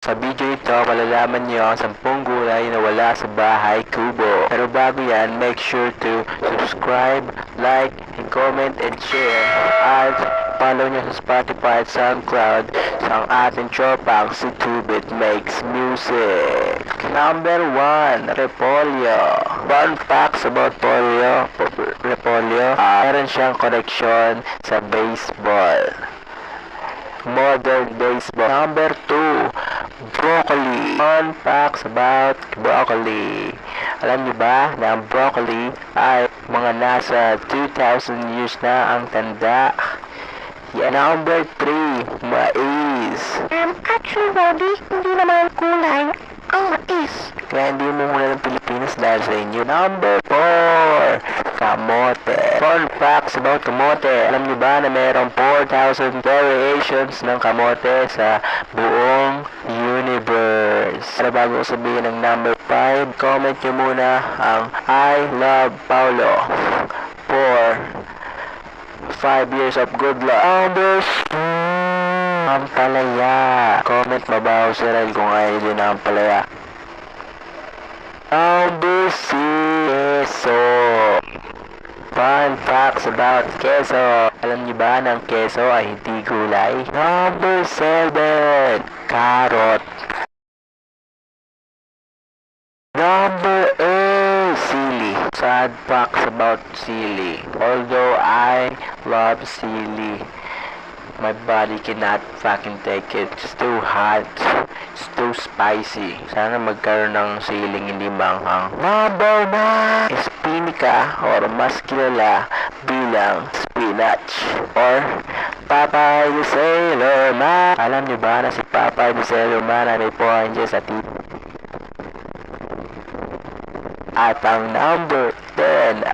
Sa video ito, malalaman niyo ang 10 gulay na wala sa bahay kubo. Pero bago yan, make sure to subscribe, like, and comment, and share. At follow niyo sa Spotify at SoundCloud sa ating tropang si Tubit Makes Music. Number 1, Repolyo. Fun facts about Repolyo. Meron siyang connection sa baseball. Modern baseball. Number 2, broccoli. Fun facts about broccoli. Alam niyo ba na ang broccoli ay mga nasa 2,000 years na ang tanda? Yan. Number 3, mais. Actually, hindi naman kulay ang mais. Kaya hindi mo muna ng Pilipinas dahil sa inyo. Number 4, kamote. Fun facts about kamote. Alam niyo ba na mayroong 4,000 variations ng kamote sa buong universe? Pero bago ko sabihin ng number 5, comment niyo muna ang I love Paulo for 5 years of good luck. Number 6, ampalaya. Comment mabaho si Rel kung ayaw din ang ampalaya. Number 6, keso. Fun facts about keso. Alam niyo ba na ang keso ay hindi gulay? Number 7, carrot. Number 8, sili. Sad facts about sili. Although I love sili, my body cannot fucking take it. It's too hot. It's too spicy. Sana magkaroon ng siling hindi manghang. Number 9, espinica or mas kilala bilang spinach or Popeye the Sailor Man. Alam niyo ba na si Popeye the Sailor Man ay may 4 inches sa tip? At ang number 10